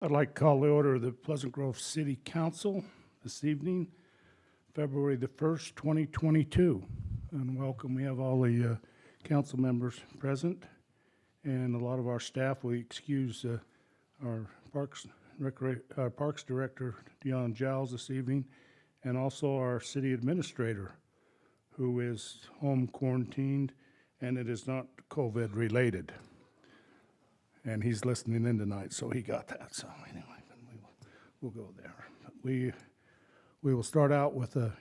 I'd like to call the order of the Pleasant Grove City Council this evening, February the 1st, 2022. And welcome, we have all the council members present and a lot of our staff. We excuse our Parks Director, Deon Giles, this evening, and also our City Administrator, who is home quarantined, and it is not COVID related. And he's listening in tonight, so he got that. So anyway, we'll go there. We will start out with a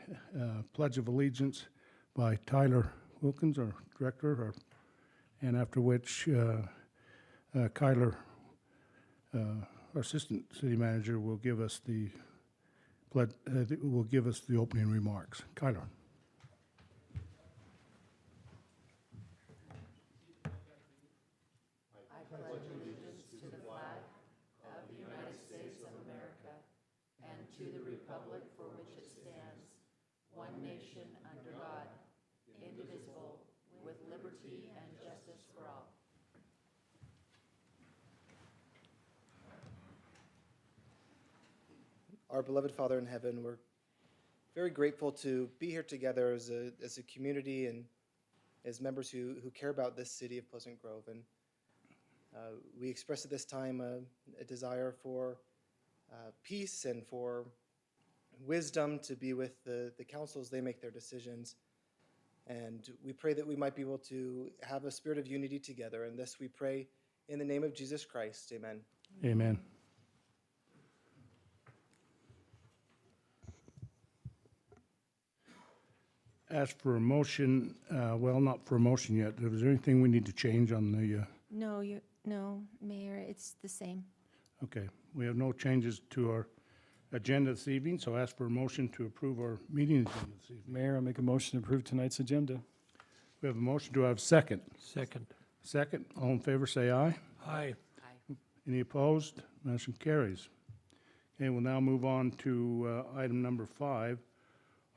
Pledge of Allegiance by Tyler Wilkins, our director, and after which Kyler, our assistant city manager, will give us the opening remarks. Kyler. Our beloved Father in heaven, we're very grateful to be here together as a community and as members who care about this city of Pleasant Grove. And we express at this time a desire for peace and for wisdom to be with the councils. They make their decisions. And we pray that we might be able to have a spirit of unity together. And this we pray in the name of Jesus Christ. Amen. Amen. Ask for a motion, well, not for a motion yet. Is there anything we need to change on the? No, Mayor, it's the same. Okay, we have no changes to our agenda this evening, so ask for a motion to approve our meeting agenda this evening. Mayor, I make a motion to approve tonight's agenda. We have a motion. Do I have a second? Second. Second. All in favor, say aye. Aye. Any opposed? Motion carries. Okay, we'll now move on to item number 5,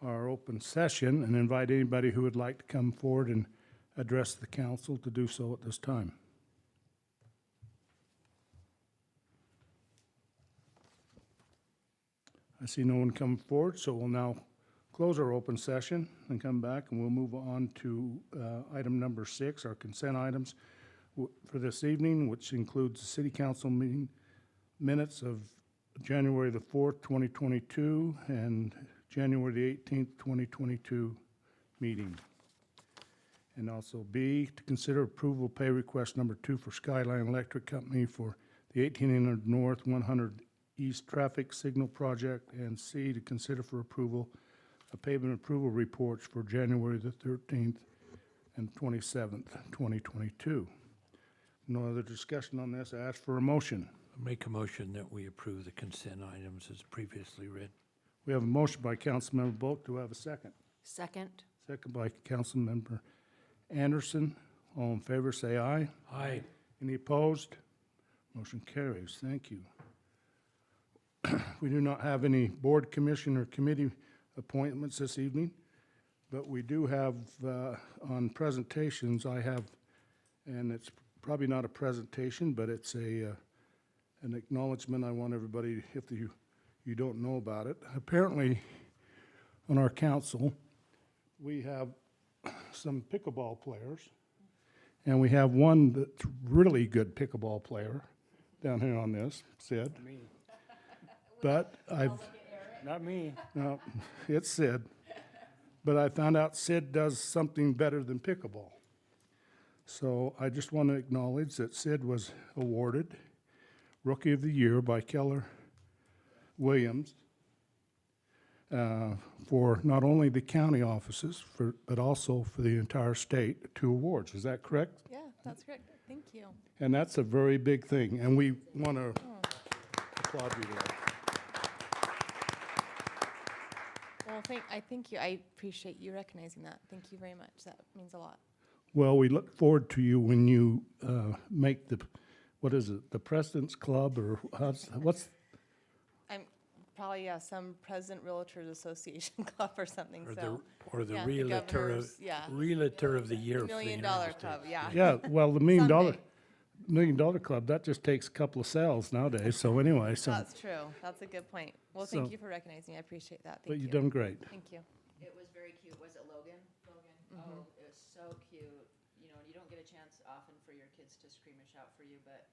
our open session, and invite anybody who would like to come forward and address the council to do so at this time. I see no one come forward, so we'll now close our open session and come back, and we'll move on to item number 6, our consent items for this evening, which includes the city council meeting minutes of January the 4th, 2022, and January the 18th, 2022 meeting. And also B, to consider approval pay request number 2 for Skyline Electric Company for the 1800 North 100 East Traffic Signal Project, and C, to consider for approval a payment approval reports for January the 13th and 27th, 2022. No other discussion on this. I ask for a motion. I'll make a motion that we approve the consent items as previously read. We have a motion by Councilmember Bulk. Do I have a second? Second. Second by Councilmember Anderson. All in favor, say aye. Aye. Any opposed? Motion carries. Thank you. We do not have any board, commission, or committee appointments this evening, but we do have on presentations, I have, and it's probably not a presentation, but it's an acknowledgement. I want everybody, if you don't know about it. Apparently, on our council, we have some pickleball players, and we have one that's really good pickleball player down here on this, Sid. Me. But Not me. no, it's Sid. But I found out Sid does something better than pickleball. So I just want to acknowledge that Sid was awarded Rookie of the Year by Keller Williams for not only the county offices, but also for the entire state, 2 awards. Is that correct? Yeah, that's correct. Thank you. And that's a very big thing, and we want to applaud you there. Well, thank you. I appreciate you recognizing that. Thank you very much. That means a lot. Well, we look forward to you when you make the, what is it, the President's Club, or what's? I'm probably, some President Realtors Association Club or something, Or the yeah, Realtor of governor's, yeah. Realtor of the Year. $1 Million Club, yeah. Yeah, well, the $1 million, Someday. $1 Million Club, that just takes a couple of sales nowadays, so anyway, so, That's true. That's a good point. Well, So- thank you for recognizing me. I appreciate that. but Thank you. you've done great. Thank you. It was very cute. Was it Logan? Logan. Oh, it was so cute. You know, you don't get a chance often for your kids to scream and shout for you, but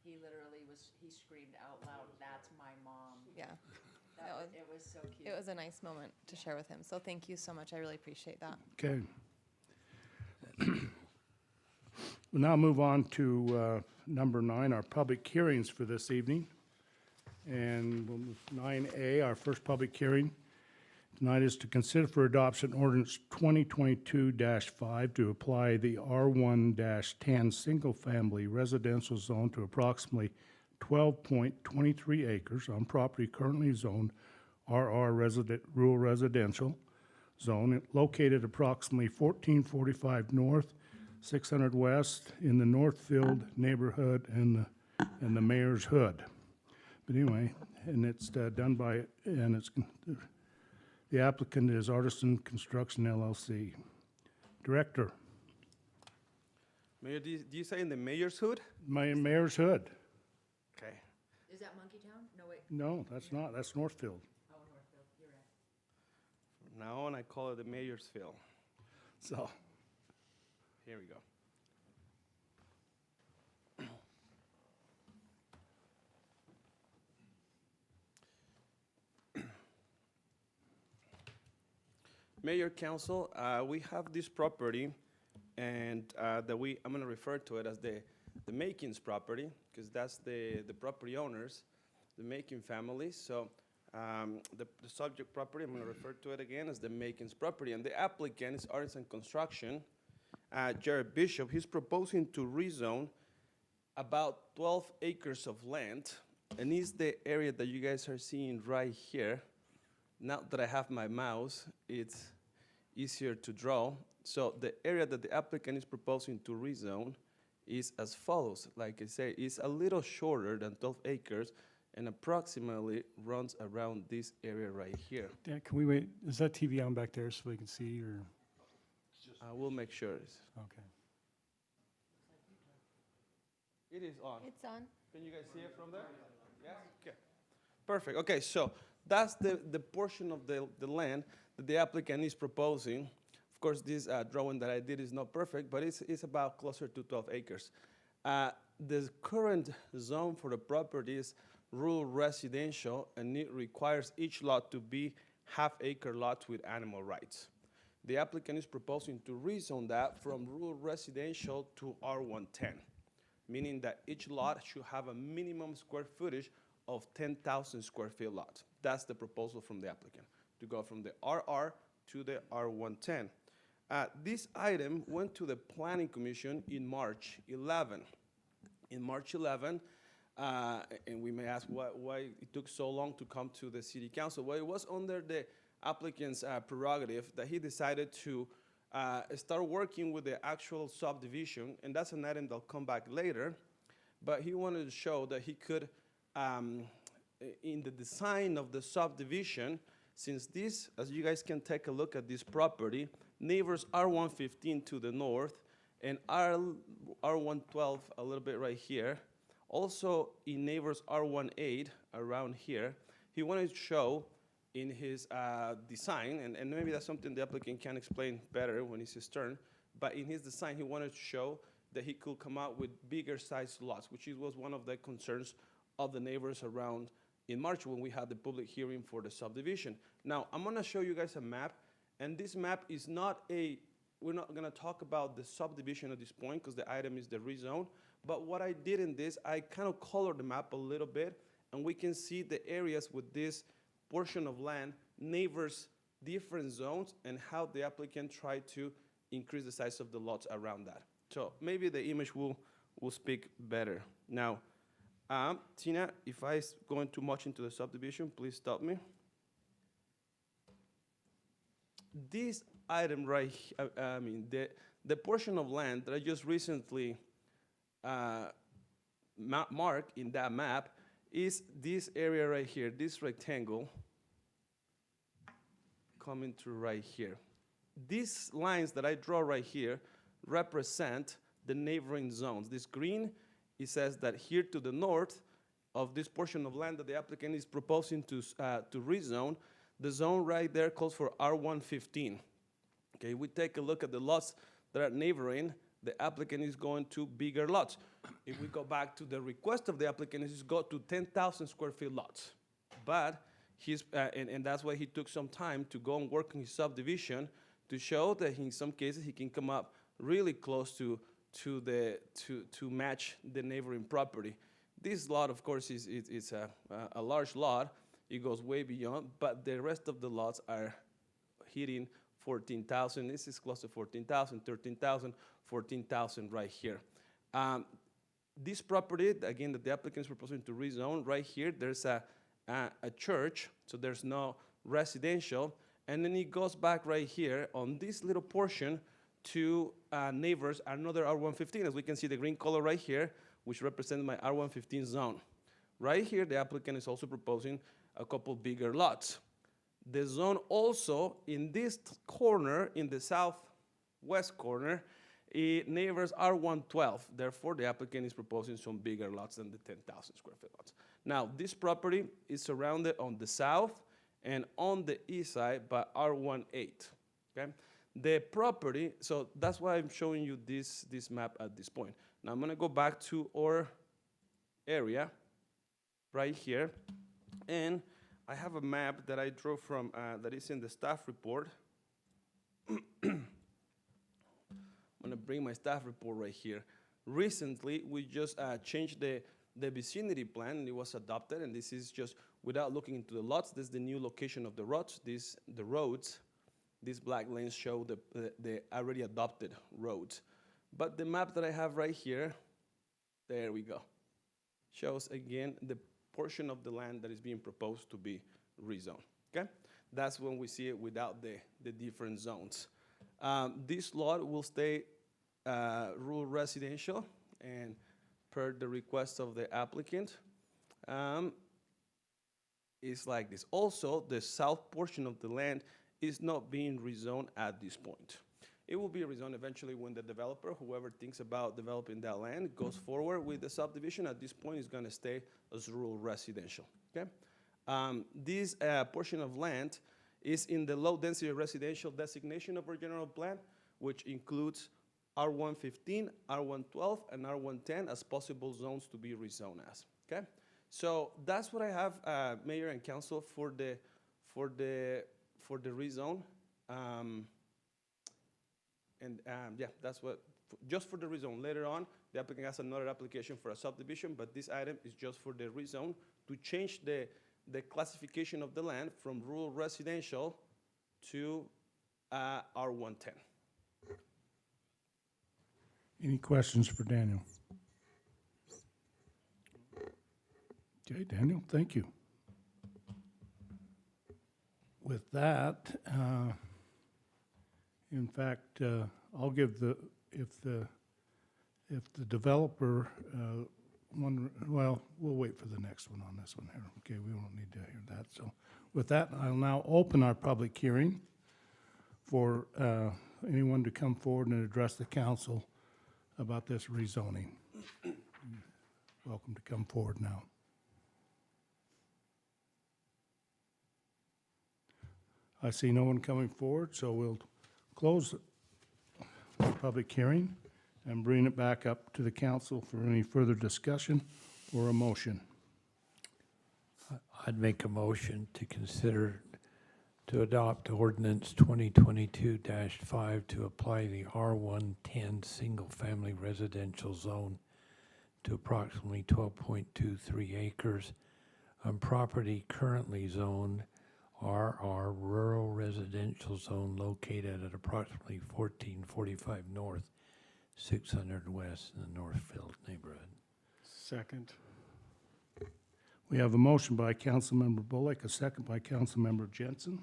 he literally he screamed out loud, "That's my mom." Yeah. It was so cute. It was a nice moment to share with him. So thank you so much. I really appreciate that. Okay. We'll now move on to number 9, our public hearings for this evening. And we'll move 9A, our first public hearing tonight is to consider for adoption ordinance 2022-5 to apply the R1-10 single-family residential zone to approximately 12.23 acres on property currently zoned RR rural residential zone located approximately 1445 north, 600 west in the Northfield neighborhood and the Mayor's Hood. But anyway, and it's done by, and it's, the applicant is Artisan Construction LLC. Director, Mayor, do you say in the mayor's hood? Mayor's Hood. Okay. Is that Monkey Town? No, wait. No, that's not, that's Northfield. Oh, Northfield. You're right. From now on, I call it the Mayorsville. So, Here we go. Mayor, Council, we have this property, and I'm going to refer to it as the Makins property, because that's the property owners, the Makin family. So the subject property, I'm going to refer to it again as the Makins property, and the applicant is Artisan Construction, Jared Bishop. He's proposing to rezone about 12 acres of land, and it's the area that you guys are seeing right here. Now that I have my mouse, it's easier to draw. So the area that the applicant is proposing to rezone is as follows. Like I say, it's a little shorter than 12 acres and approximately runs around this area right here. Dan, can we wait? Is that TV on back there so we can see, or? I will make sure Okay. it is on. It's on. Can you guys see it from there? Yes? Okay. Perfect. Okay, so that's the portion of the land that the applicant is proposing. Of course, this drawing that I did is not perfect, but it's about closer to 12 acres. The current zone for the property is rural residential, and it requires each lot to be half-acre lots with animal rights. The applicant is proposing to rezone that from rural residential to R110, meaning that each lot should have a minimum square footage of 10,000 square feet lot. That's the proposal from the applicant, to go from the RR to the R110. This item went to the Planning Commission in March 11. In March 11, and we may ask why it took so long to come to the City Council. Well, it was under the applicant's prerogative that he decided to start working with the actual subdivision, and that's an item that'll come back later, but he wanted to show that he could, in the design of the subdivision, since this, as you guys can take a look at this property, neighbors R115 to the north and R112 a little bit right here, also in neighbors R18 around here, he wanted to show in his design, and maybe that's something the applicant can explain better when it's his turn, but in his design, he wanted to show that he could come out with bigger sized lots, which was one of the concerns of the neighbors around in March when we had the public hearing for the subdivision. Now, I'm gonna show you guys a map, and this map is not we're not gonna talk about the subdivision at this point because the item is the rezone, but what I did in this, I kind of colored the map a little bit, and we can see the areas with this portion of land, neighbors, different zones, and how the applicant tried to increase the size of the lots around that. So maybe the image will speak better. Now, Tina, if I go too much into the subdivision, please stop me. This item right here, I mean, the portion of land that I just recently marked in that map is this area right here, this rectangle coming through right here. These lines that I draw right here represent the neighboring zones. This green it says that here to the north of this portion of land that the applicant is proposing to rezone, the zone right there calls for R115. Okay, we take a look at the lots that are neighboring, the applicant is going to bigger lots. If we go back to the request of the applicant, is go to 10,000 square feet lots. But he's, and that's why he took some time to go and work on his subdivision to show that in some cases he can come up really close to match the neighboring property. This lot, of course, is a large lot. It goes way beyond, but the rest of the lots are hitting 14,000. This is close to 14,000, 13,000, 14,000 right here. This property, again, that the applicant is proposing to rezone, right here, there's a church, so there's no residential. And then it goes back right here on this little portion to neighbors, another R115. As we can see, the green color right here, which represents my R115 zone. Right here, the applicant is also proposing a couple bigger lots. The zone also, in this corner, in the southwest corner, it neighbors R112. Therefore, the applicant is proposing some bigger lots than the 10,000 square feet lots. Now, this property is surrounded on the south and on the east side by R18, okay? The property, so that's why I'm showing you this map at this point. Now, I'm gonna go back to our area right here, and I have a map that I drew from, that is in the staff report. I'm gonna bring my staff report right here. Recently, we just changed the vicinity plan, and it was adopted, and this is just without looking into the lots. This is the new location of the roads. The roads, these black lanes show the already adopted roads. But the map that I have right here, there we go, shows again the portion of the land that is being proposed to be rezoned, okay? That's when we see it without the different zones. This lot will stay rural residential, and per the request of the applicant, is like this. Also, the south portion of the land is not being rezoned at this point. It will be rezoned eventually when the developer, whoever thinks about developing that land, goes forward with the subdivision. At this point, it's gonna stay as rural residential, okay? This portion of land is in the low-density residential designation of our general plan, which includes R115, R112, and R110 as possible zones to be rezoned as, okay? So that's what I have, Mayor and Council, for the rezone. Yeah, that's what, just for the rezone. Later on, the applicant has another application for a subdivision, but this item is just for the rezone to change the classification of the land from rural residential to R110. Any questions for Daniel? Okay, Daniel, thank you. With that, in fact, I'll give if the developer, well, we'll wait for the next one on this one here. Okay, we won't need to hear that. So with that, I'll now open our public hearing for anyone to come forward and address the council about this rezoning. Welcome to come forward now. I see no one coming forward, so we'll close the public hearing and bring it back up to the council for any further discussion or a motion. I'd make a motion to consider to adopt Ordinance 2022-5 to apply the R110 single-family residential zone to approximately 12.23 acres on property currently zoned RR Rural Residential Zone located at approximately 1445 North, 600 West in the Northfield neighborhood. Second. We have a motion by Councilmember Bullock, a second by Councilmember Jensen.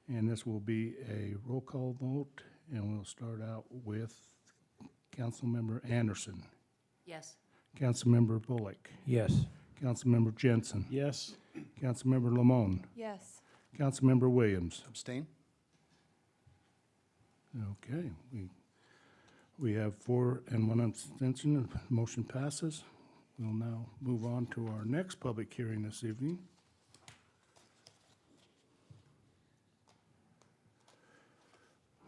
And this will be a roll call vote, and we'll start out with Councilmember Anderson, Yes. Councilmember Bullock, Yes. Councilmember Jensen, Yes. Councilmember Lamone, Yes. Councilmember Williams. Abstain? Okay, We have 4 and 1 abstention. Motion passes. We'll now move on to our next public hearing this evening.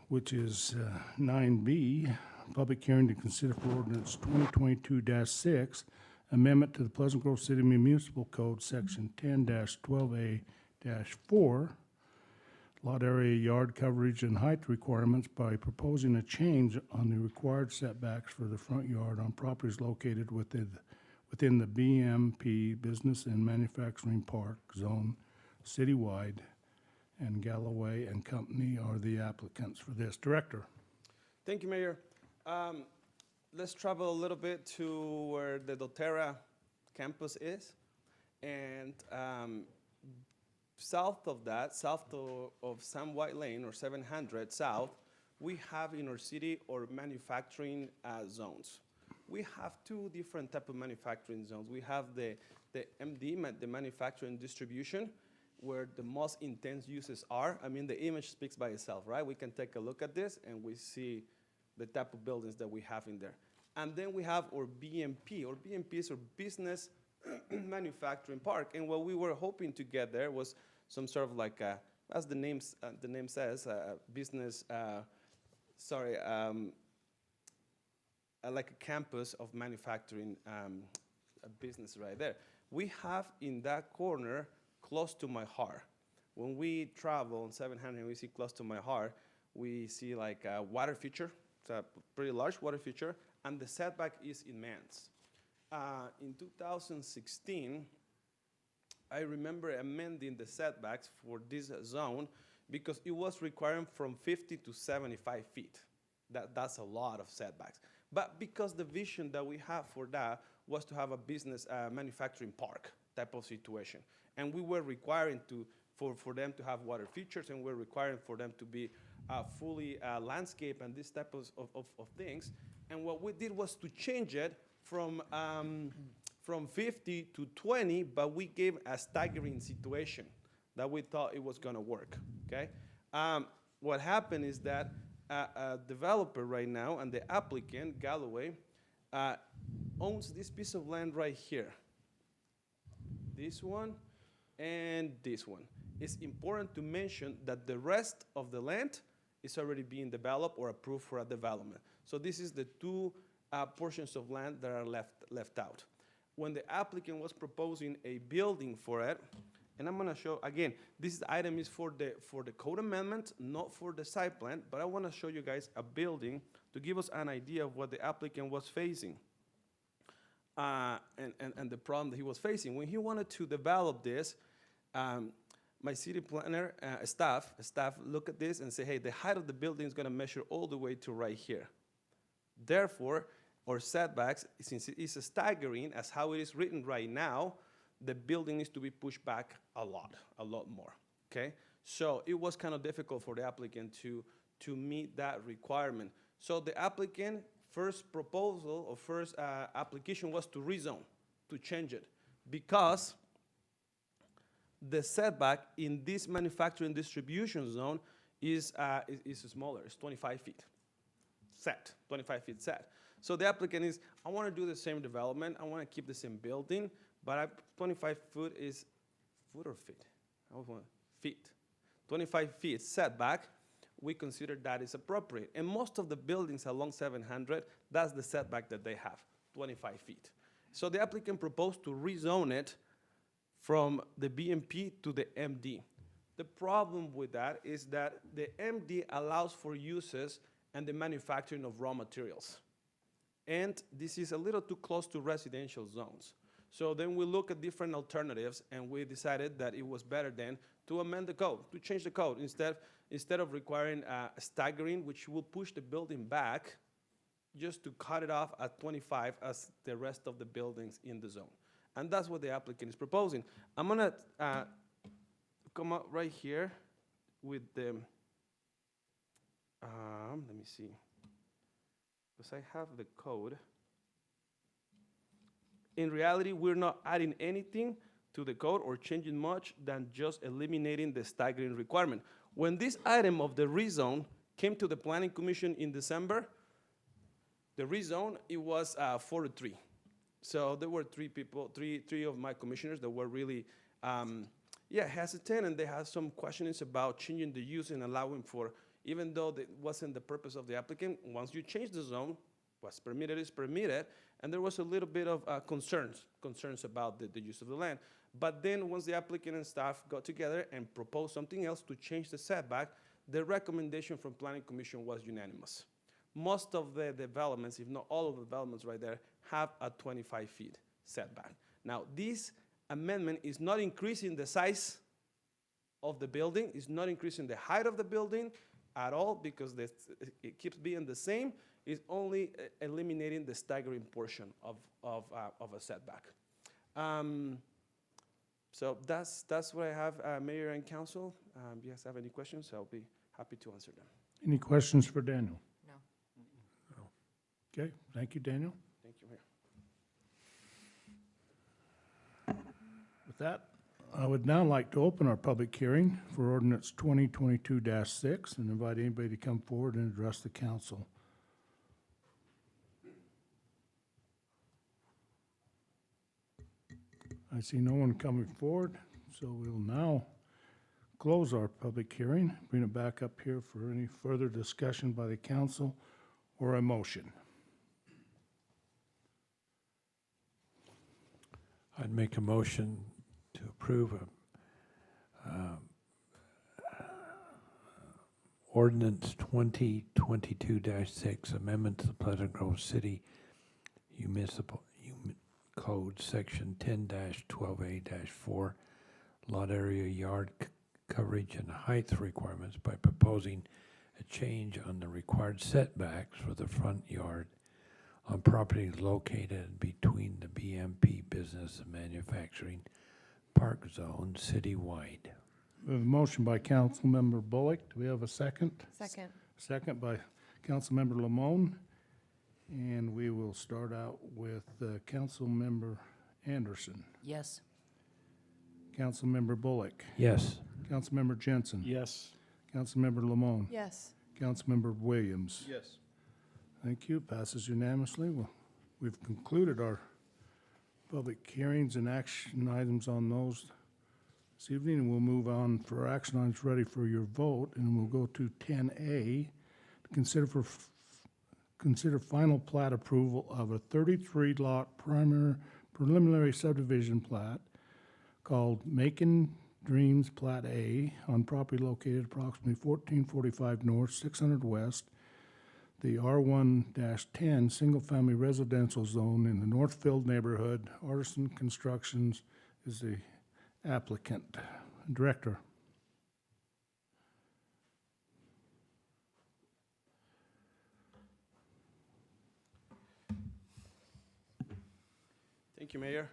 Which is 9B, public hearing to consider for ordinance 2022-6, amendment to the Pleasant Grove City Municipal Code, section 10-12A-4, lot area, yard coverage, and height requirements by proposing a change on the required setbacks for the front yard on properties located within the BMP Business and Manufacturing Park Zone citywide, and Galloway and Company are the applicants for this. Director. Thank you, Mayor. Let's travel a little bit to where the doTERRA campus is. And south of that, of Sam White Lane or 700 South, we have inner city or manufacturing zones. We have 2 different type of manufacturing zones. We have the MD, the manufacturing distribution, where the most intense uses are. I mean, the image speaks by itself, right? We can take a look at this and we see the type of buildings that we have in there. And then we have our BMP. Our BMP is our business manufacturing park. And what we were hoping to get there was some sort of like, as the name says, business, like a campus of manufacturing a business right there. We have in that corner close to my heart. When we travel on 700 and we see close to my heart, we see like a water feature. It's a pretty large water feature, and the setback is immense. In 2016, I remember amending the setbacks for this zone because it was requiring from 50 to 75 feet. That's a lot of setbacks. But because the vision that we have for that was to have a business manufacturing park type of situation. And we were requiring for them to have water features, and we're requiring for them to be fully landscape and this type of things. And what we did was to change it from 50 to 20, but we gave a staggering situation that we thought it was gonna work, okay? What happened is that a developer right now and the applicant, Galloway, owns this piece of land right here. This one and this one. It's important to mention that the rest of the land is already being developed or approved for a development. So this is the 2 portions of land that are left out. When the applicant was proposing a building for it, and I'm gonna show, again, this item is for the code amendment, not for the site plan, but I wanna show you guys a building to give us an idea of what the applicant was facing. And the problem that he was facing. When he wanted to develop this, my city planner staff look at this and say, hey, the height of the building is gonna measure all the way to right here. Therefore, our setbacks, since it is staggering as how it is written right now, the building needs to be pushed back a lot more, okay? So it was kind of difficult for the applicant to meet that requirement. So the applicant first proposal or first application was to rezone, to change it, because the setback in this manufacturing distribution zone is smaller. It's 25 feet set, 25 feet set. So the applicant is, I want to do the same development. I want to keep the same building, but 25 foot is foot or feet? I was wondering, feet. 25 feet setback. We consider that is appropriate. And most of the buildings along 700, that's the setback that they have, 25 feet. So the applicant proposed to rezone it from the BMP to the MD. The problem with that is that the MD allows for uses and the manufacturing of raw materials. And this is a little too close to residential zones. So then we look at different alternatives, and we decided that it was better then to amend the code, to change the code. Instead of requiring staggering, which will push the building back, just to cut it off at 25 as the rest of the buildings in the zone. And that's what the applicant is proposing. I'm gonna come up right here with the, let me see, because I have the code. In reality, we're not adding anything to the code or changing much than just eliminating the staggering requirement. When this item of the rezone came to the Planning Commission in December, The rezone, it was 4-3. So there were three of my commissioners that were really, hesitant, and they had some questions about changing the use and allowing for, even though that wasn't the purpose of the applicant, once you change the zone, what's permitted is permitted, and there was a little bit of concerns about the use of the land. But then once the applicant and staff got together and proposed something else to change the setback, the recommendation from Planning Commission was unanimous. Most of the developments, if not all of the developments right there, have a 25 feet setback. Now, this amendment is not increasing the size of the building, it's not increasing the height of the building at all, because it keeps being the same. It's only eliminating the staggering portion of a setback. So that's what I have, Mayor and Council. If you guys have any questions, I'll be happy to answer them. Any questions for Daniel? No. Okay, thank you, Daniel. Thank you, Mayor. With that, I would now like to open our public hearing for ordinance 2022-6 and invite anybody to come forward and address the council. I see no one coming forward, so we'll now close our public hearing, bring it back up here for any further discussion by the council or a motion. I'd make a motion to approve ordinance 2022-6, amendment to the Pleasant Grove City Municipal Code, section 10-12A-4, lot area, yard coverage, and height requirements by proposing a change on the required setbacks for the front yard on properties located between the BMP Business and Manufacturing Park Zone citywide. We have a motion by Councilmember Bullock. Do we have a second? Second. Second by Councilmember Lamone. And we will start out with Councilmember Anderson, Yes. Councilmember Bullock, Yes. Councilmember Jensen, Yes. Councilmember Lamone, Yes. Councilmember Williams. Yes. Thank you. Passes unanimously. Well, we've concluded our public hearings and action items on those this evening, and we'll move on for action items ready for your vote, and we'll go to 10A, to consider final plat approval of a 33-lot preliminary subdivision plat called Macon Dreams Plat A on property located approximately 1445 North, 600 West, the R1-10 single-family residential zone in the Northfield neighborhood. Artisan Constructions is the applicant. Director. Thank you, Mayor.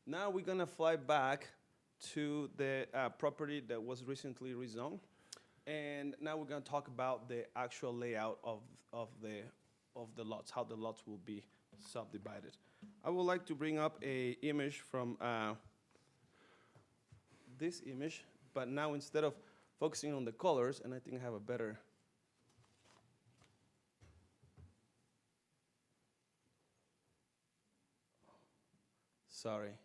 Now we're gonna fly back to the property that was recently rezoned. And now we're gonna talk about the actual layout of the lots, how the lots will be subdivided. I would like to bring up a image from this image, but now instead of focusing on the colors, and I think I have a better. Sorry.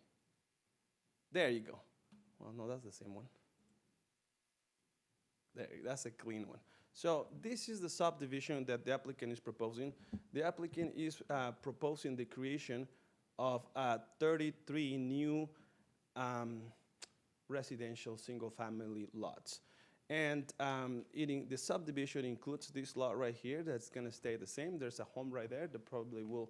There you go. Well, no, that's the same one. There, that's a clean one. So this is the subdivision that the applicant is proposing. The applicant is proposing the creation of 33 new residential single-family lots. And the subdivision includes this lot right here that's gonna stay the same. There's a home right there that probably will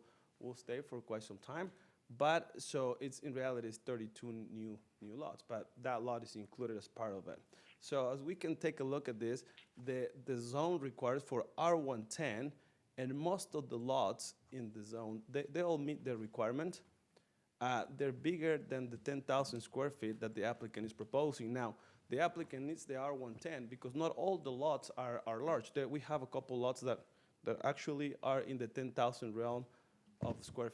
stay for quite some time. But, so it's, in reality, it's 32 new lots, but that lot is included as part of it. So as we can take a look at this, the zone requires for R110, and most of the lots in the zone, they all meet the requirement. They're bigger than the 10,000 square feet that the applicant is proposing. Now, the applicant needs the R110 because not all the lots are large. We have a couple lots that actually are in the 10,000 realm of square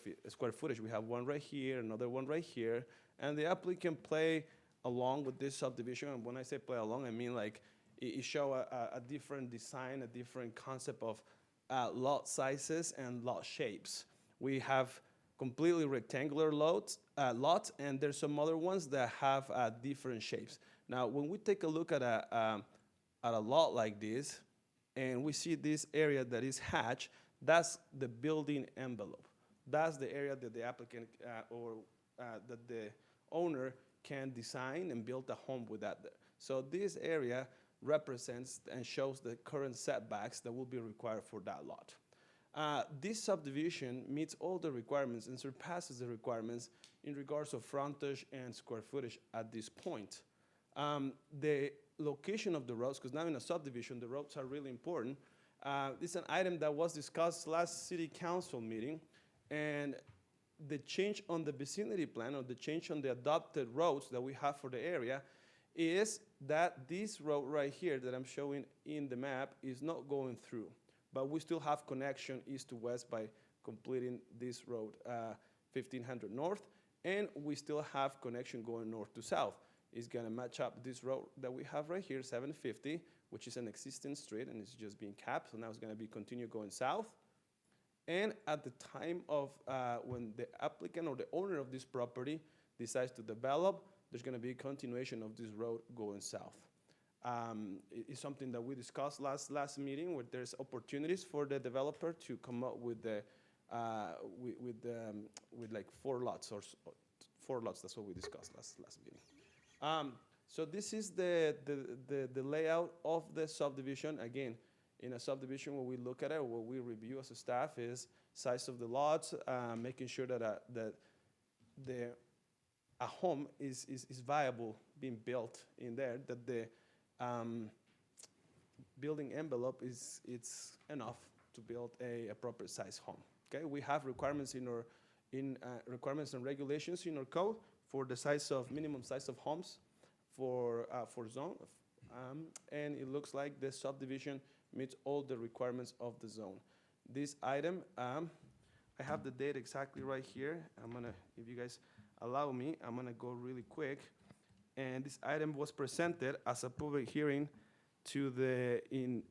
footage. We have one right here, another one right here, and the applicant play along with this subdivision. And when I say play along, I mean like it show a different design, a different concept of lot sizes and lot shapes. We have completely rectangular lots, and there's some other ones that have different shapes. Now, when we take a look at a lot like this, and we see this area that is hatched, that's the building envelope. That's the area that the applicant that the owner can design and build a home with that there. So this area represents and shows the current setbacks that will be required for that lot. This subdivision meets all the requirements and surpasses the requirements in regards of frontage and square footage at this point. The location of the roads, because now in a subdivision, the roads are really important. This is an item that was discussed last city council meeting, and the change on the vicinity plan, or the change on the adopted roads that we have for the area, is that this road right here that I'm showing in the map is not going through, but we still have connection east to west by completing this road, 1500 north, and we still have connection going north to south. It's gonna match up this road that we have right here, 750, which is an existing street, and it's just being capped, so now it's gonna be continue going south. And at the time of when the applicant or the owner of this property decides to develop, there's gonna be a continuation of this road going south. It's something that we discussed last meeting, where there's opportunities for the developer to come up with the with like 4 lots or 4 lots. That's what we discussed last meeting. So this is the layout of the subdivision. Again, in a subdivision, when we look at it, what we review as a staff is size of the lots, making sure that a home is viable being built in there, that the building envelope it's enough to build a proper size home. Okay, we have requirements in our requirements and regulations in our code for the size of minimum size of homes for zone, and it looks like the subdivision meets all the requirements of the zone. This item, I have the date exactly right here. I'm gonna, if you guys allow me, I'm gonna go really quick. And this item was presented as a public hearing to the, give me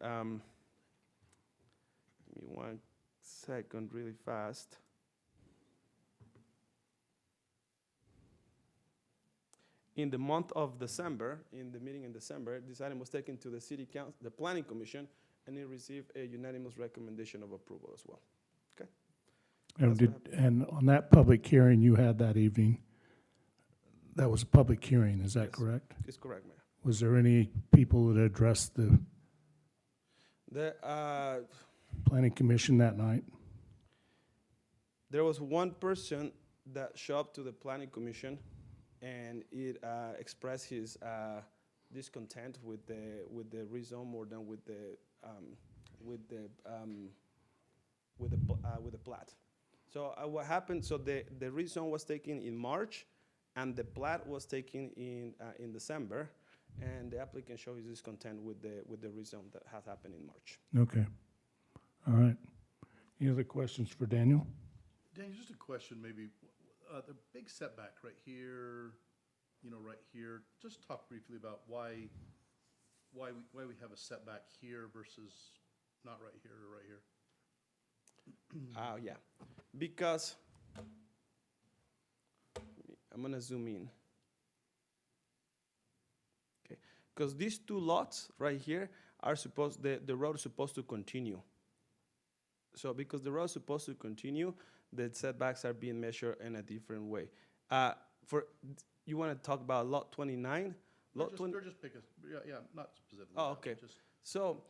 1 second, really fast. In the month of December, in the meeting in December, this item was taken to the city council, the planning commission, and it received a unanimous recommendation of approval as well. Okay. And on that public hearing you had that evening, that was a public hearing, is that Yes. correct? It's correct, Mayor. Was there any people that addressed the planning commission that night? There was one person that showed up to the planning commission, and it expressed his discontent with the rezone more than with the plat. So what happened? So the rezone was taken in March, and the plat was taken in December, and the applicant showed his discontent with the rezone that has happened in March. Okay, all right. Any other questions for Daniel? Daniel, just a question maybe. The big setback right here, right here. Just talk briefly about why we have a setback here versus not right here or right here. Yeah, because I'm gonna zoom in. Okay, because these 2 lots right here are the road is supposed to continue. So because the road is supposed to continue, the setbacks are being measured in a different way. You want to talk about lot 29? Or just pick not specifically. Oh, that, okay. Just, So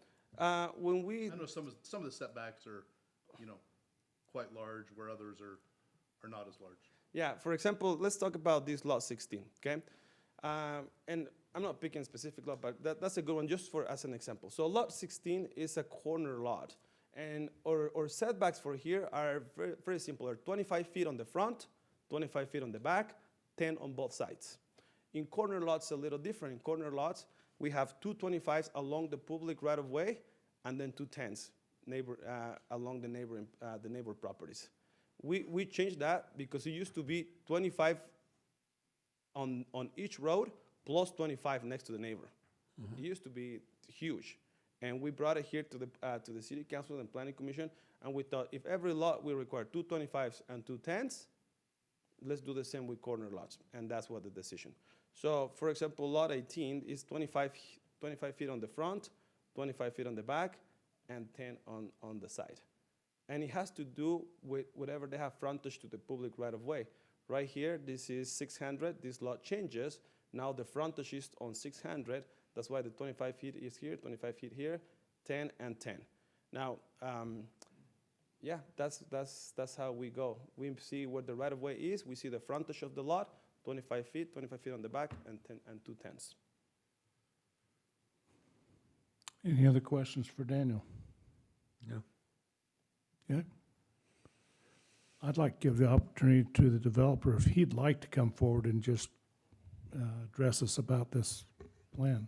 when we I know some of the setbacks are, quite large, where others are not as large. Yeah, for example, let's talk about this lot 16, okay? And I'm not picking a specific lot, but that's a good one just as an example. So lot 16 is a corner lot, and our setbacks for here are very, very simple. They're 25 feet on the front, 25 feet on the back, 10 on both sides. In corner lots, a little different. In corner lots, we have 2 25s along the public right-of-way, and then 2 10s along the neighbor properties. We changed that because it used to be 25 on each road plus 25 next to the neighbor. It used to be huge. And we brought it here to the City Council and Planning Commission, and we thought if every lot will require 2 25s and 2 10s, let's do the same with corner lots, and that's what the decision. So, for example, lot 18 is 25 feet on the front, 25 feet on the back, and 10 on the side. And it has to do with whatever they have frontage to the public right-of-way. Right here, this is 600, this lot changes. Now the frontage is on 600, that's why the 25 feet is here, 25 feet here, 10 and 10. Now, yeah, that's how we go. We see where the right-of-way is, we see the frontage of the lot, 25 feet on the back, and 2 10s. Any other questions for Daniel? No. Yeah. I'd like to give the opportunity to the developer if he'd like to come forward and just address us about this plan.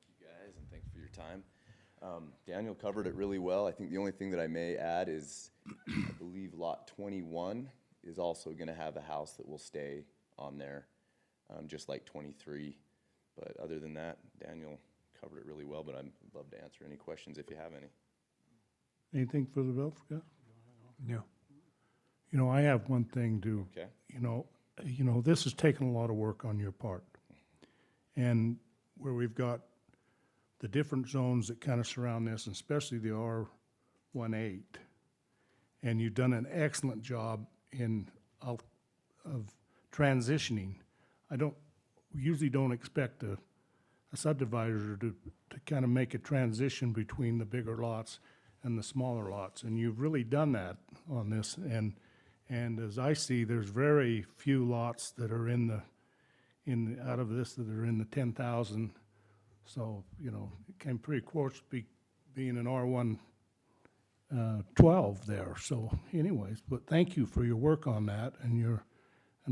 You guys, and thanks for your time. Daniel covered it really well. I think the only thing that I may add is I believe lot 21 is also going to have a house that will stay on there, just like 23. But other than that, Daniel covered it really well, but I'd love to answer any questions if you have any. Anything for the developer? No. You know, I have one thing to, Okay. you know, this has taken a lot of work on your part. And where we've got the different zones that kind of surround this, and especially the R18, and you've done an excellent job of transitioning. We usually don't expect a subdivider to kind of make a transition between the bigger lots and the smaller lots, and you've really done that on this. And as I see, there's very few lots that are out of this that are in the 10,000. So, you know, it came pretty close to being an R1 12 there. So anyways, but thank you for your work on that, and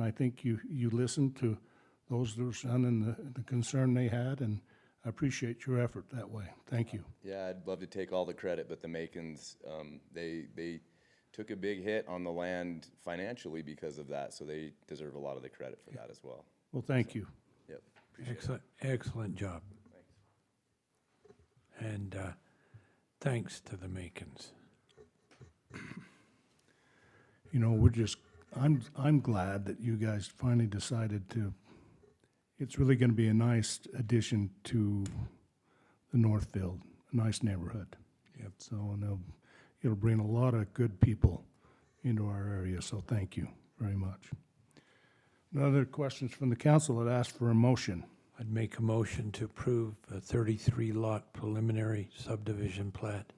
I think you listened to those that were son and the concern they had, and I appreciate your effort that way. Thank you. Yeah, I'd love to take all the credit, but the Macons, they took a big hit on the land financially because of that, so they deserve a lot of the credit for that as well. Well, thank you. Yep, appreciate it. Excellent job. Thanks. And thanks to the Macons. You know, I'm glad that you guys finally decided to, it's really gonna be a nice addition to the Northfield, a nice neighborhood. Yep. So, and it'll bring a lot of good people into our area, so thank you very much. No other questions from the council? I'd ask for a motion. I'd make a motion to approve a 33-lot preliminary subdivision plat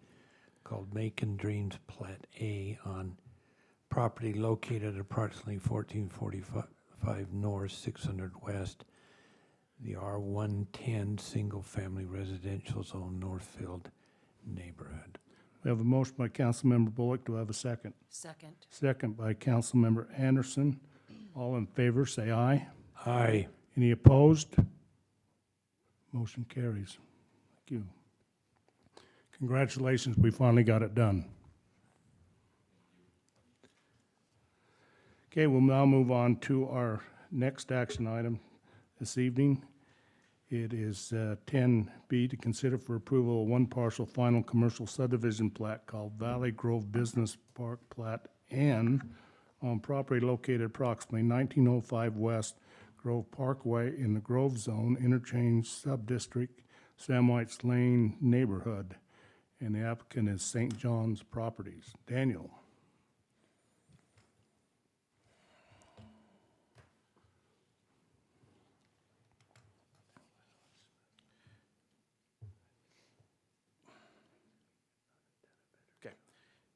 called Macon Dreams Plat A on property located at approximately 1445 North, 600 West, the R110 Single Family Residential Zone, Northfield neighborhood. We have a motion by Councilmember Bullock. Do I have a second? Second. Second by Councilmember Anderson. All in favor, say aye. Aye. Any opposed? Motion carries. Thank you. Congratulations, we finally got it done. Okay, we'll now move on to our next action item this evening. It is 10B, to consider for approval of one parcel final commercial subdivision plat called Valley Grove Business Park Plat N on property located approximately 1905 West Grove Parkway in the Grove Zone Interchange Subdistrict, Samwhite's Lane neighborhood. And the applicant is St. John's Properties. Daniel.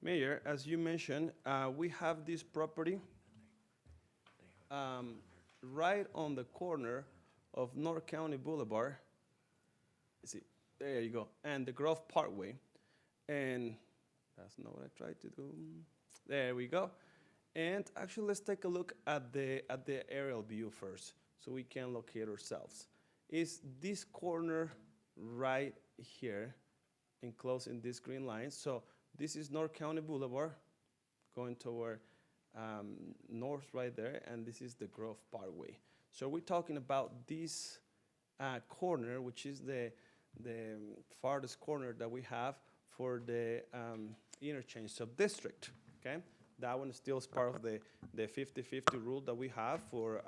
Mayor, as you mentioned, we have this property right on the corner of North County Boulevard. See, there you go, and the Grove Parkway. And that's not what I tried to do. There we go. And actually, let's take a look at the aerial view first, so we can locate ourselves. Is this corner right here, enclosed in this green line? So this is North County Boulevard, going toward north right there, and this is the Grove Parkway. So we're talking about this corner, which is the farthest corner that we have for the interchange sub-district, okay? That one still is part of the 50/50 rule that we have for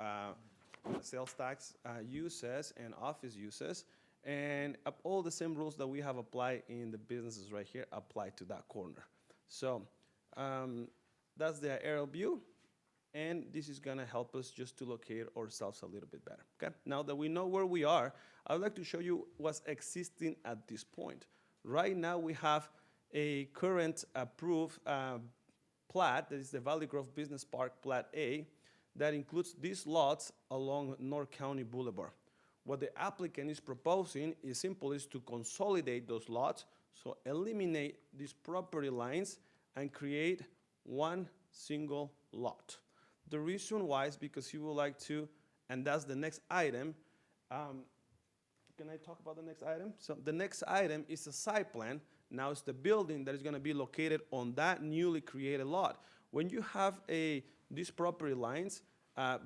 sales tax uses and office uses. And all the same rules that we have applied in the businesses right here apply to that corner. So that's the aerial view. And this is gonna help us just to locate ourselves a little bit better, okay? Now that we know where we are, I would like to show you what's existing at this point. Right now, we have a current approved plat, that is the Valley Grove Business Park Plat A, that includes these lots along North County Boulevard. What the applicant is proposing is simple, is to consolidate those lots, so eliminate these property lines and create one single lot. The reason why is because he would like to, and that's the next item. Can I talk about the next item? So the next item is a site plan. Now it's the building that is gonna be located on that newly created lot. When you have these property lines,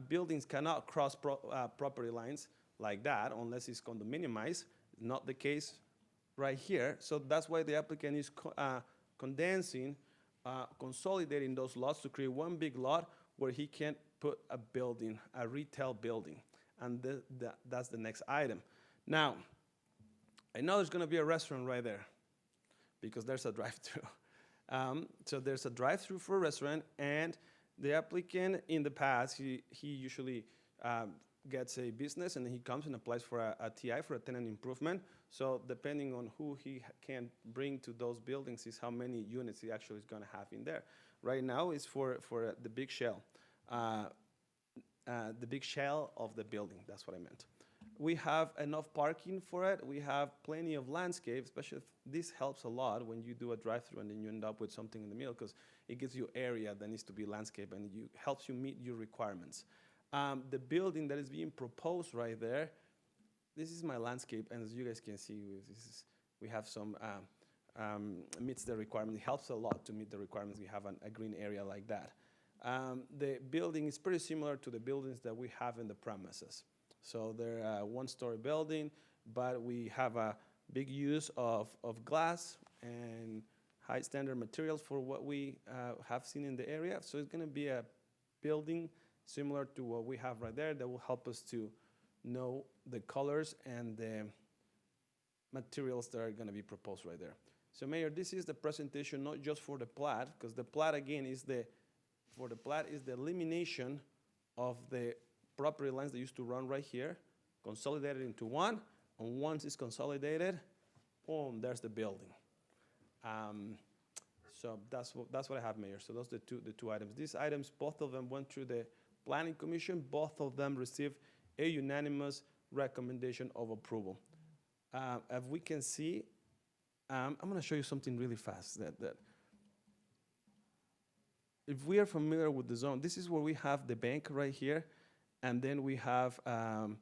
buildings cannot cross property lines like that unless it's condominiumized. Not the case right here. So that's why the applicant is condensing, consolidating those lots to create one big lot where he can put a building, a retail building. And that's the next item. Now, I know there's gonna be a restaurant right there because there's a drive-through. So there's a drive-through for a restaurant, and the applicant in the past, he usually gets a business and then he comes and applies for a TI, for a tenant improvement. So depending on who he can bring to those buildings is how many units he actually is gonna have in there. Right now it's for the big shell. The big shell of the building, that's what I meant. We have enough parking for it. We have plenty of landscape, especially if this helps a lot when you do a drive-through and then you end up with something in the middle, because it gives you area that needs to be landscape and helps you meet your requirements. The building that is being proposed right there, this is my landscape, and as you guys can see, we have some, meets the requirement. It helps a lot to meet the requirements. We have a green area like that. The building is pretty similar to the buildings that we have in the premises. So they're a one-story building, but we have a big use of glass and high standard materials for what we have seen in the area. So it's gonna be a building similar to what we have right there that will help us to know the colors and the materials that are gonna be proposed right there. So Mayor, this is the presentation, not just for the plat, because the plat again is the elimination of the property lines that used to run right here, consolidated into one, and once it's consolidated, boom, there's the building. So that's what I have, Mayor. So those are the two items. These items, both of them went through the Planning Commission. Both of them received a unanimous recommendation of approval. As we can see, I'm gonna show you something really fast that if we are familiar with the zone, this is where we have the bank right here, and then we have one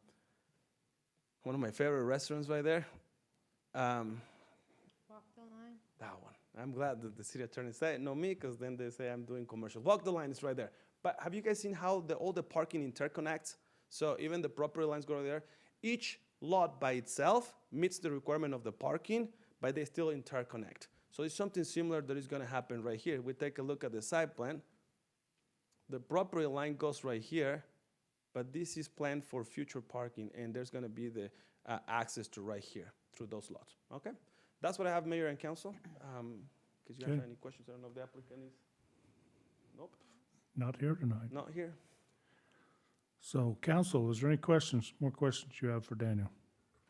of my favorite restaurants right there. Walk the line. That one. I'm glad that the city attorney said, no me, because then they say I'm doing commercial. Walk the line is right there. But have you guys seen how all the parking interconnects? So even the property lines go there. Each lot by itself meets the requirement of the parking, but they still interconnect. So it's something similar that is gonna happen right here. We take a look at the site plan. The property line goes right here, but this is planned for future parking, and there's gonna be the access to right here through those lots, okay? That's what I have, Mayor and Council. Because you have Okay. any questions, I don't know if the applicant is, nope, Not here tonight. not here. So, council, is there any more questions you have for Daniel?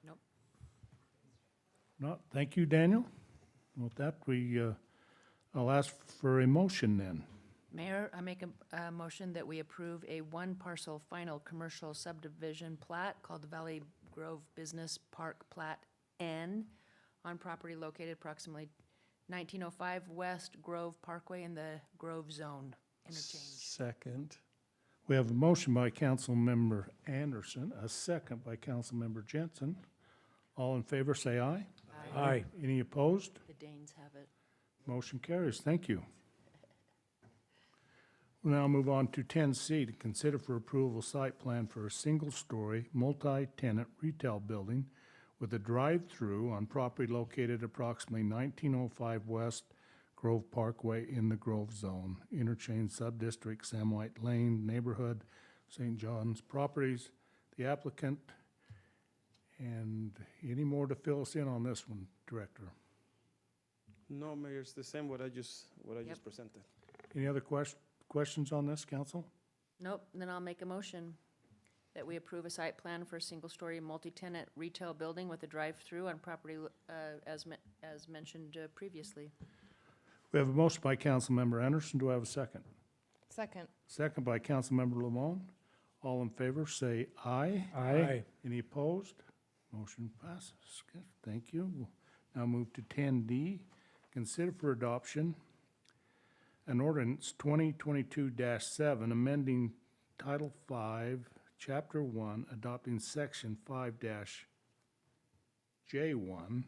Nope. Not, thank you, Daniel. With that, I'll ask for a motion then. Mayor, I make a motion that we approve a one-parcel final commercial subdivision plat called the Valley Grove Business Park Plat N on property located approximately 1905 West Grove Parkway in the Grove Zone interchange. Second. We have a motion by Councilmember Anderson, a second by Councilmember Jensen. All in favor, say aye. Aye. Any opposed? The Danes have it. Motion carries. Thank you. We'll now move on to 10C, to consider for approval site plan for a single-story, multi-tenant retail building with a drive-through on property located approximately 1905 West Grove Parkway in the Grove Zone, interchange subdistrict, Sam White Lane, neighborhood, St. John's Properties. The applicant, and any more to fill us in on this one, Director? No, Mayor, it's the same what I just presented. Any other questions on this, council? Nope, then I'll make a motion that we approve a site plan for a single-story, multi-tenant retail building with a drive-through on property, as mentioned previously. We have a motion by Councilmember Anderson. Do I have a second? Second. Second by Councilmember Lamone. All in favor, say aye. Aye. Any opposed? Motion passes. Good, thank you. We'll now move to 10D. Consider for adoption an ordinance 2022-7, amending Title 5, Chapter 1, adopting Section 5-J1,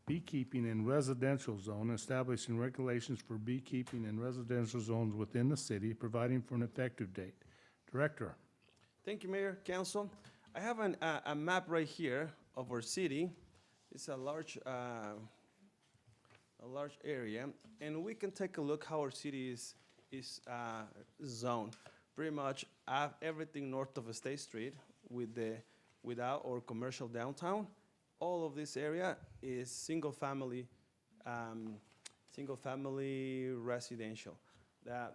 beekeeping in residential zone, establishing regulations for beekeeping in residential zones within the city, providing for an effective date. Director. Thank you, Mayor, Council. I have a map right here of our city. It's a large area, and we can take a look how our city is zoned. Pretty much everything north of State Street without our commercial downtown. All of this area is single-family residential.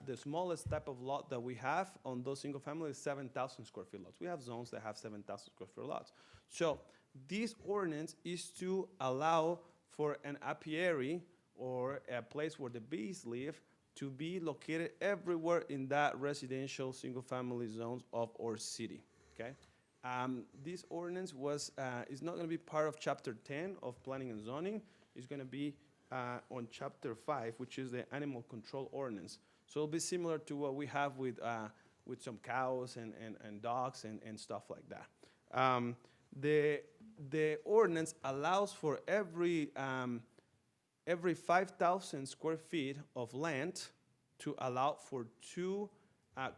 The smallest type of lot that we have on those single-family is 7,000 square feet lots. We have zones that have 7,000 square feet lots. So this ordinance is to allow for an apiary or a place where the bees live to be located everywhere in that residential single-family zones of our city, okay? This ordinance is not gonna be part of Chapter 10 of Planning and Zoning. It's gonna be on Chapter 5, which is the Animal Control Ordinance. So it'll be similar to what we have with some cows and dogs and stuff like that. The ordinance allows for every 5,000 square feet of land to allow for 2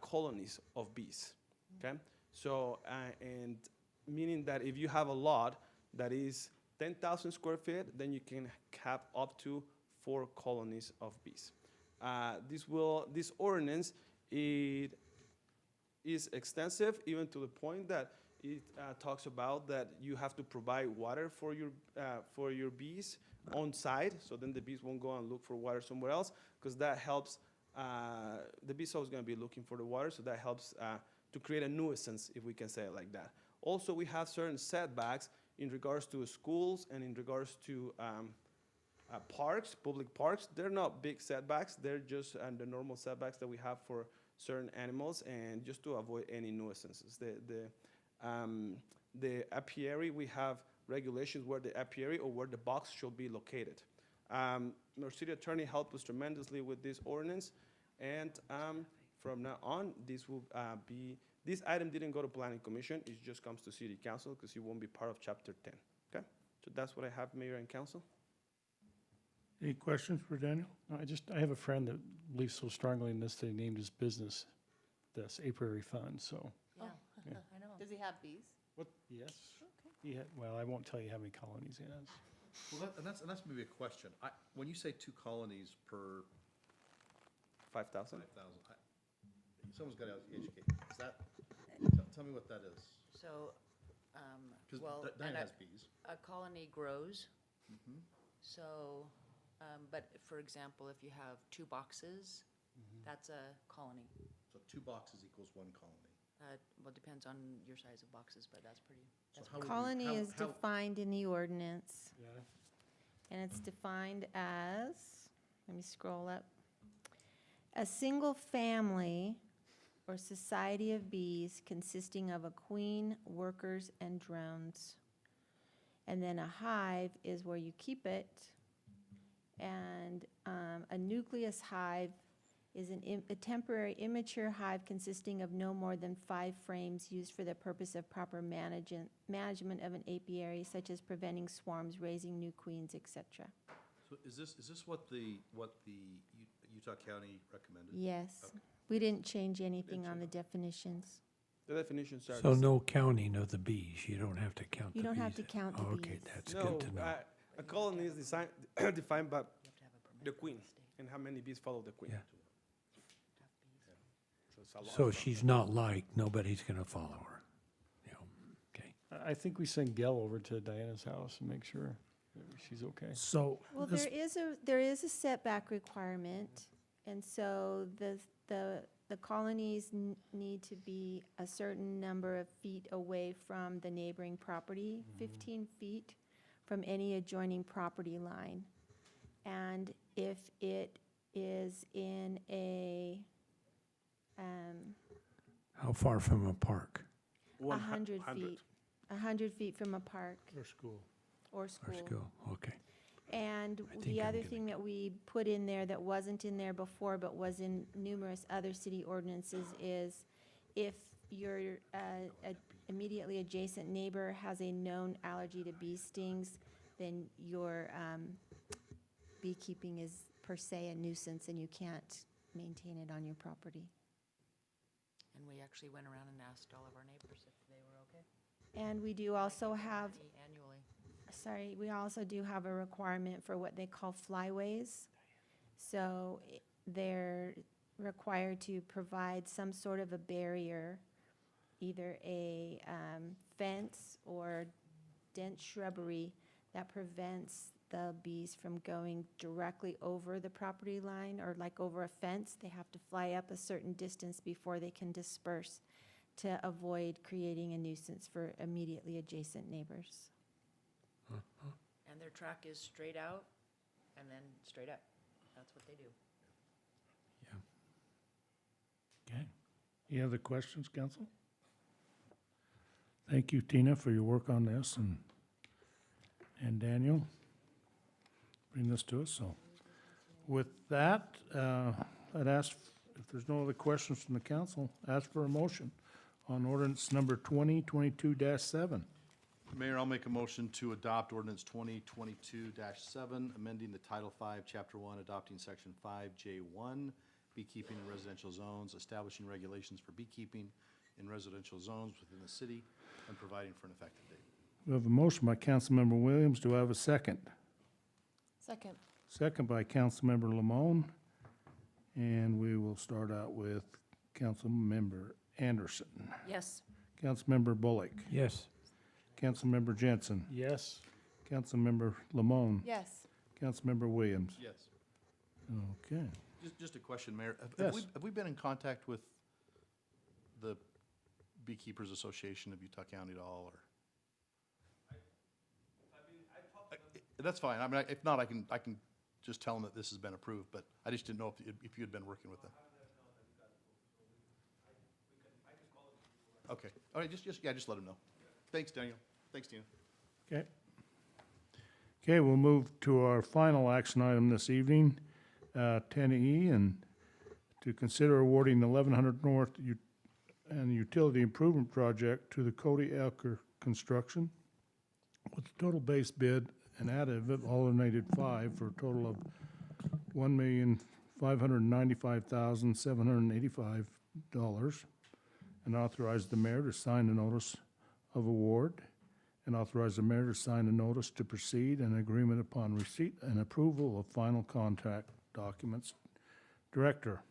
colonies of bees, okay? So, and meaning that if you have a lot that is 10,000 square feet, then you can have up to 4 colonies of bees. This ordinance, it is extensive, even to the point that it talks about that you have to provide water for your bees on site, so then the bees won't go and look for water somewhere else, because that helps. The bees always going to be looking for the water, so that helps to create a nuisance, if we can say it like that. Also, we have certain setbacks in regards to schools and in regards to parks, public parks. They're not big setbacks. They're just the normal setbacks that we have for certain animals, and just to avoid any nuisances. The apiary, we have regulations where the apiary or where the box should be located. Our city attorney helped us tremendously with this ordinance, and from now on, this item didn't go to Planning Commission. It just comes to City Council because it won't be part of Chapter 10. Okay, so that's what I have, Mayor and Council. Any questions for Daniel? No, I have a friend that believes so strongly in this, they named his business this Apiary Fund, so. Yeah, Yeah. I know. Does he have bees? What? Yes. Well, I won't tell you how many colonies he has. Well, and that's maybe a question. When you say 2 colonies per 5,000? 5,000, someone's got to educate. Is that, tell me what that is. So, Because well, Diane and has bees. a colony grows. Mhm. So, but for example, if you have 2 boxes, that's a colony. So 2 boxes equals 1 colony. Well, it depends on your size of boxes, but that's pretty. So how would you- Colony how- is how- defined in the ordinance, Yeah. and it's defined as, let me scroll up, a single family or society of bees consisting of a queen, workers, and drones. And then a hive is where you keep it, and a nucleus hive is a temporary immature hive consisting of no more than 5 frames used for the purpose of proper management of an apiary, such as preventing swarms, raising new queens, etc. So is this what the Utah County recommended? Yes. Okay. We didn't change anything on the definitions. The definitions are. So no counting of the bees, you don't have to count the You bees? don't have to count the Oh, okay, bees. that's No, good to know. a colony is defined by the queen and how many bees follow the queen. Yeah. So it's a lot. So she's not liked, nobody's gonna follow her. Yeah, okay. I think we send Gail over to Diana's house and make sure that she's okay. So, Well, this, there is a setback requirement, and so the colonies need to be a certain number of feet away from the neighboring property, 15 feet from any adjoining property line. And if it is in a, How far from a park 100 feet, 100 feet from a park or school. or or school. school? Okay. And think the I'm other gonna thing that we put in there that wasn't in there before but was in numerous other city ordinances is if your immediately adjacent neighbor has a known allergy to bee stings, then your beekeeping is per se a nuisance and you can't maintain it on your property. And we actually went around and asked all of our neighbors if they were okay. And we do also have, Annually. we also do have a requirement for what they call flyways. So they're required to provide some sort of a barrier, either a fence or dense shrubbery that prevents the bees from going directly over the property line or like over a fence. They have to fly up a certain distance before they can disperse to avoid creating a nuisance for immediately adjacent neighbors. And their track is straight out and then straight up. That's what they do. Okay. Any other questions, council? Thank you, Tina, for your work on this, and Daniel, bring this to us, so. With that, I'd ask, if there's no other questions from the council, ask for a motion on ordinance number 2022-7. Mayor, I'll make a motion to adopt ordinance 2022-7, amending the Title 5, Chapter 1, adopting Section 5J1, beekeeping in residential zones, establishing regulations for beekeeping in residential zones within the city, and providing for an effective date. We have a motion by Councilmember Williams. Do I have a second? Second. Second by Councilmember Lamone. And we will start out with Councilmember Anderson. Yes. Councilmember Bullock. Yes. Councilmember Jensen. Yes. Councilmember Lamone. Yes. Councilmember Williams. Yes. Okay. Just a question, Mayor. Yes. Have we been in contact with the Beekeepers Association of Utah County at all, or? That's fine. I mean, if not, I can just tell them that this has been approved, but I just didn't know if you had been working with them. Okay. All right, just let them know. Thanks, Daniel. Thanks, Tina. Okay. Okay, we'll move to our final action item this evening, 10E, and to consider awarding the 1100 North and Utility Improvement Project to the Cody Elker Construction with a total base bid and additive alternated 5 for a total of $1,595,785, and authorize the mayor to sign the notice of award, and authorize the mayor to sign a notice to proceed and agreement upon receipt and approval of final contract documents. Director.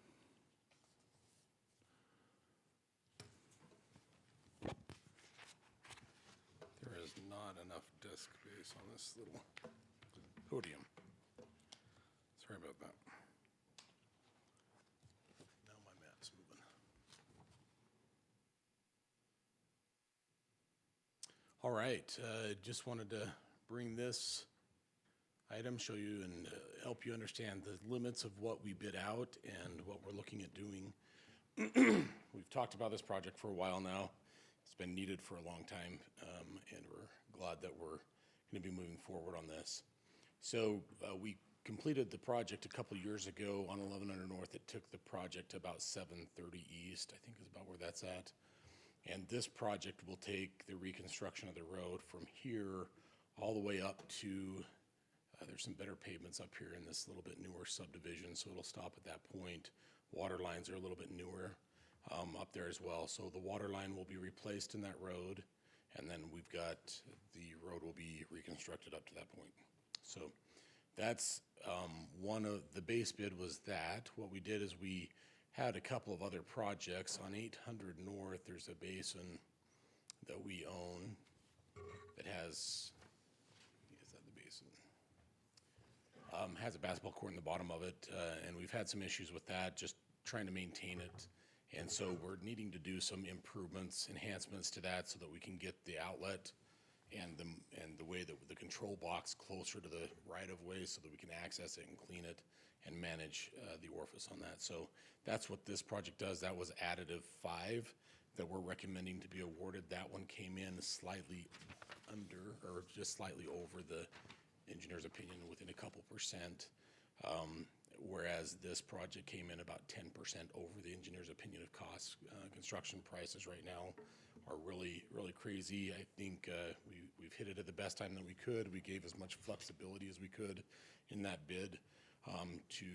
There is not enough desk space on this little podium. Sorry about that. Now my map's moving. All right, just wanted to bring this item, show you and help you understand the limits of what we bid out and what we're looking at doing. We've talked about this project for a while now. It's been needed for a long time, and we're glad that we're going to be moving forward on this. So we completed the project a couple years ago on 1100 North. It took the project to about 730 East, I think is about where that's at. And this project will take the reconstruction of the road from here all the way up to There's some better pavements up here in this little bit newer subdivision, so it'll stop at that point. Water lines are a little bit newer up there as well. So the water line will be replaced in that road, and then we've got, the road will be reconstructed up to that point. So that's one of, the base bid was that. What we did is we had a couple of other projects. On 800 North, there's a basin that we own that has, is that the basin? Has a basketball court in the bottom of it, and we've had some issues with that, just trying to maintain it. And so we're needing to do some improvements, enhancements to that so that we can get the outlet and the way that the control box closer to the right-of-way so that we can access it and clean it and manage the orifice on that. So that's what this project does. That was additive 5 that we're recommending to be awarded. That one came in slightly under, or just slightly over the engineer's opinion, within a couple percent. Whereas this project came in about 10% over the engineer's opinion of costs. Construction prices right now are really, really crazy. I think we've hit it at the best time that we could. We gave as much flexibility as we could in that bid. To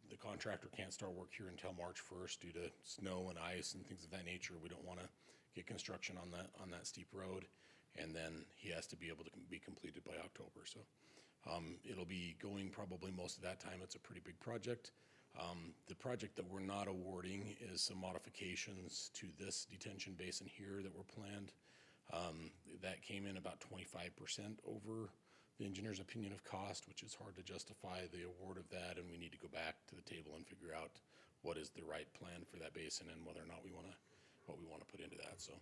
the contractor can't start work here until March 1st due to snow and ice and things of that nature. We don't want to get construction on that steep road, and then he has to be able to be completed by October. So it'll be going probably most of that time. It's a pretty big project. The project that we're not awarding is some modifications to this detention basin here that were planned. That came in about 25% over the engineer's opinion of cost, which is hard to justify the award of that, and we need to go back to the table and figure out what is the right plan for that basin and whether or not what we want to put into that. So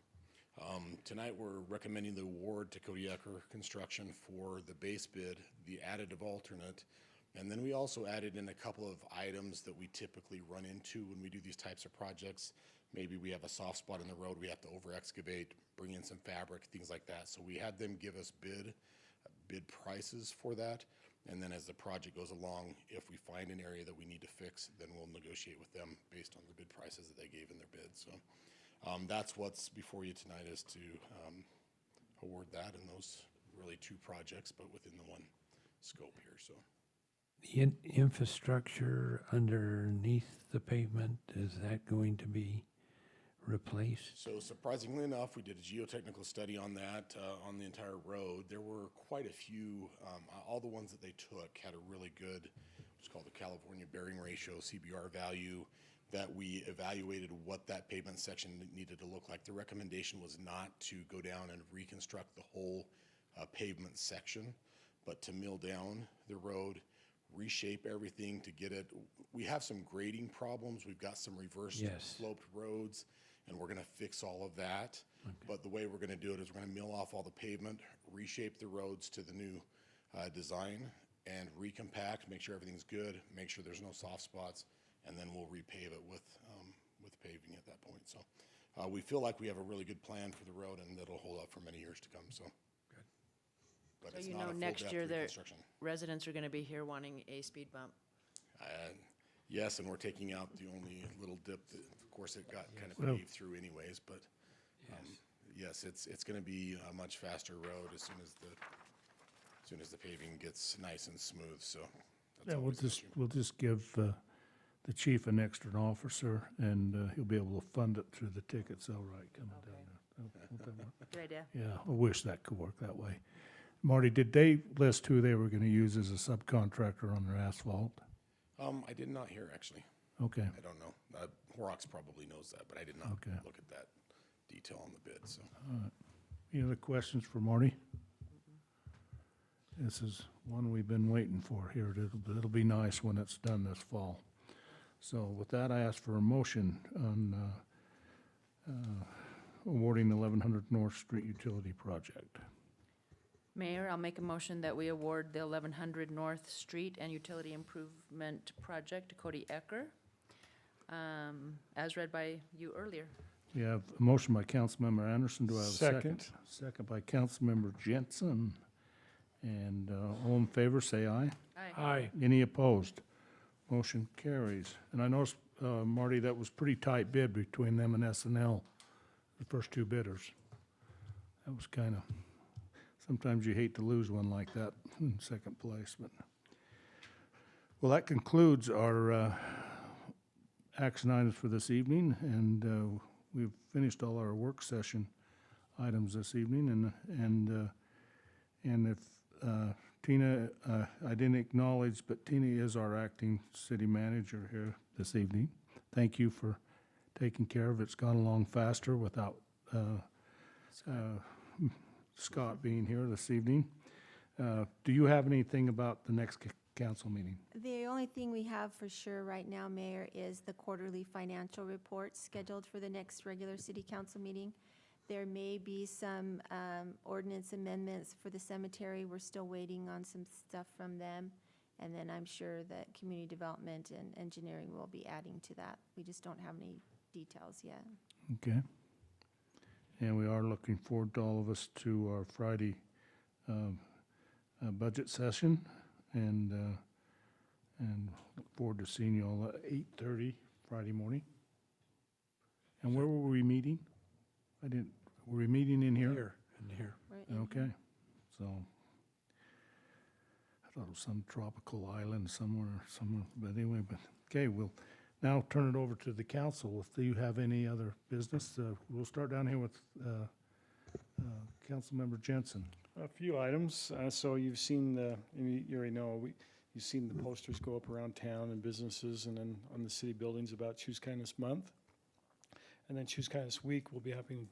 tonight we're recommending the award to Cody Ecker Construction for the base bid, the additive alternate, and then we also added in a couple of items that we typically run into when we do these types of projects. Maybe we have a soft spot in the road, we have to over excavate, bring in some fabric, things like that. So we had them give us bid prices for that, and then as the project goes along, if we find an area that we need to fix, then we'll negotiate with them based on the bid prices that they gave in their bid. So that's what's before you tonight, is to award that and those really 2 projects, but within the one scope here. So The infrastructure underneath the pavement, is that going to be replaced? So surprisingly enough, we did a geotechnical study on that, on the entire road. There were quite a few, all the ones that they took had a really good, what's called the California bearing ratio, CBR value, that we evaluated what that pavement section needed to look like. The recommendation was not to go down and reconstruct the whole pavement section, but to mill down the road, reshape everything to get it. We have some grading problems. We've got some reverse sloped roads, and we're going to fix all of that. Okay. But the way we're going to do it is we're going to mill off all the pavement, reshape the roads to the new design, and recompact, make sure everything's good, make sure there's no soft spots, and then we'll repave it with paving at that point. So we feel like we have a really good plan for the road, and that'll hold up for many years to come. So, good. But So it's you not a know full next depth year the reconstruction. residents are going to be here wanting a speed bump. Yes, and we're taking out the only little dip that, of course, it got kind of Well- paved through anyways, but yes, it's going to be a much faster road as soon as the paving gets nice and smooth. So that's Yeah, always an issue. we'll just give the chief an extra officer, and he'll be able to fund it through the tickets they'll write coming down there. Won't that work? Good idea. Yeah, I wish that could work that way. Marty, did they list who they were gonna use as a subcontractor on their asphalt? I did not hear, actually. Okay, I don't know. Horrocks probably knows that, but I did not Okay. look at that detail on the bid, so. any other questions for Marty? This is one we've been waiting for here. It'll be nice when it's done this fall. So with that, I ask for a motion on awarding the 1100 North Street Utility Project. Mayor, I'll make a motion that we award the 1100 North Street and Utility Improvement Project to Cody Ecker, as read by you earlier. We have a motion by Councilmember Anderson. Do I have a second? Second. Second by Councilmember Jensen. And all in favor, say aye. Aye. Aye. Any opposed? Motion carries. And I noticed, Marty, that was pretty tight bid between them and SNL, the first 2 bidders. That was kind of Sometimes you hate to lose one like that in second place, but. Well, that concludes our action items for this evening, and we've finished all our work session items this evening, and if Tina, I didn't acknowledge, but Tina is our acting city manager here this evening. Thank you for taking care of it. It's gone along faster without Scott being here this evening. Do you have anything about the next council meeting? The only thing we have for sure right now, Mayor, is the quarterly financial report scheduled for the next regular city council meeting. There may be some ordinance amendments for the cemetery. We're still waiting on some stuff from them. And then I'm sure that community development and engineering will be adding to that. We just don't have any details yet. Okay. And we are looking forward to all of us to our Friday budget session, and look forward to seeing you all at 8:30 Friday morning. And where were we meeting? Were we meeting in here? In here. Right in Okay, so I thought it was some tropical island somewhere, but anyway, okay, we'll now turn it over to the council. If you have any other business, we'll start down here with Councilmember Jensen. A few items. So you've seen you already know, you've seen the posters go up around town and businesses and then on the city buildings about Choose Kindness Month. And then Choose Kindness Week will be happening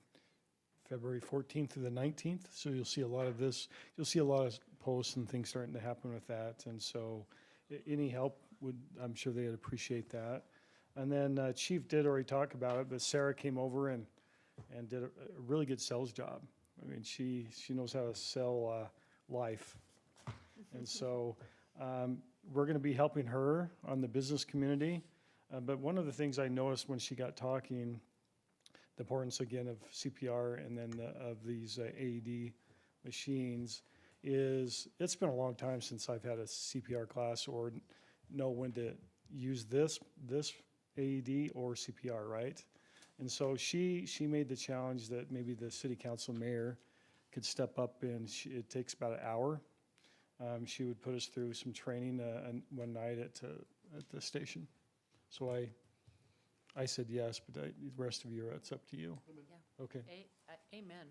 February 14th through the 19th. So you'll see a lot of this, you'll see a lot of posts and things starting to happen with that. And so any help I'm sure they'd appreciate that. And then Chief did already talk about it, but Sarah came over and did a really good sales job. I mean, she knows how to sell life. And so we're going to be helping her on the business community. But one of the things I noticed when she got talking, the importance again of CPR and then of these AED machines, is it's been a long time since I've had a CPR class or know when to use this AED or CPR, right? And so she made the challenge that maybe the city council mayor could step up, and it takes about an hour. She would put us through some training one night at the station. So I said yes, but the rest of you, it's up to you. Yeah. Okay. Amen.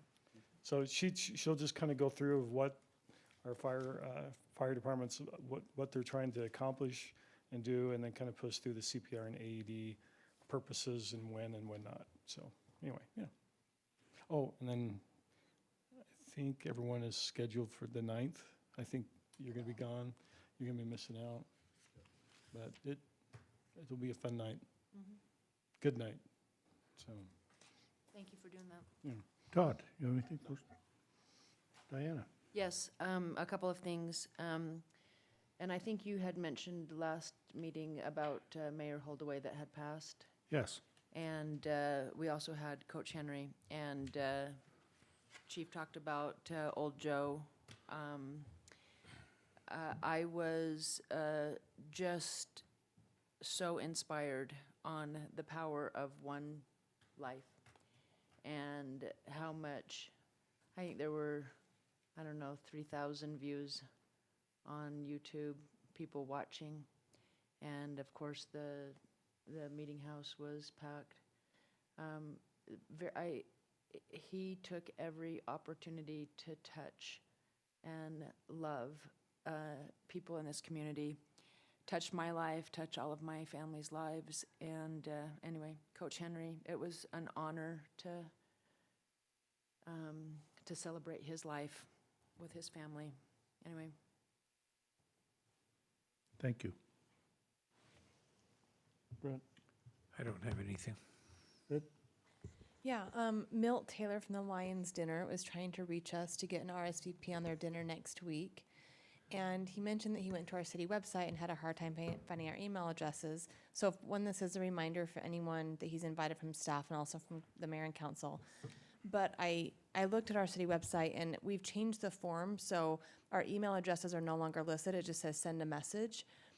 So she'll just kind of go through of what our fire departments, what they're trying to accomplish and do, and then kind of put us through the CPR and AED purposes and when not. So anyway, yeah. Oh, and then I think everyone is scheduled for the 9th. I think you're going to be gone. You're going to be missing out. But it'll be a fun night. Mm-hmm. Good night. So. Thank you for doing that. Yeah. Todd, you have anything? Diana? Yes, a couple of things. And I think you had mentioned last meeting about Mayor Holdaway that had passed. Yes. And we also had Coach Henry, and Chief talked about Old Joe. I was just so inspired on the power of one life and how much, I think there were, 3,000 views on YouTube, people watching, and of course the meeting house was packed. He took every opportunity to touch and love people in this community, touch my life, touch all of my family's lives, and anyway, Coach Henry, it was an honor to celebrate his life with his family. Anyway. Thank you. Brent? I don't have anything. Good? Yeah, Milt Taylor from the Lions Dinner was trying to reach us to get an RSVP on their dinner next week. And he mentioned that he went to our city website and had a hard time finding our email addresses. So this is a reminder for anyone that he's invited from staff and also from the mayor and council. But I looked at our city website and we've changed the form, so our email addresses are no longer listed. It just says send a message.